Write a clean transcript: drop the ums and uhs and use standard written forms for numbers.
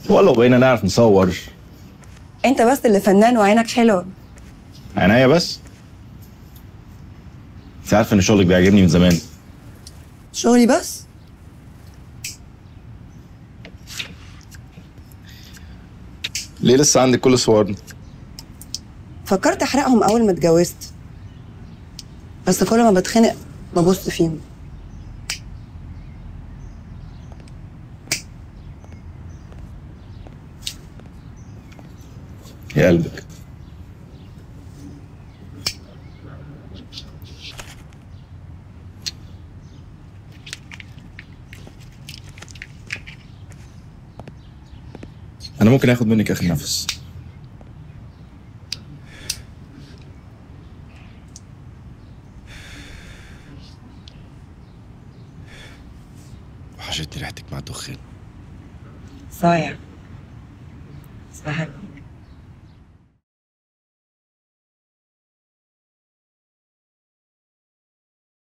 والله بقينا نعرف نصور. انت بس اللي فنان وعينك حلوه. عينيا بس. انت عارف ان شغلك بيعجبني من زمان. شغلي بس؟ ليه لسه عندك كل صورنا؟ فكرت احرقهم اول ما اتجوزت، بس كل ما بتخنق ببص فيهم. يا قلبك. انا ممكن اخد منك اخر نفس؟ وحشتني ريحتك مع الدخان. صايع. صاحب.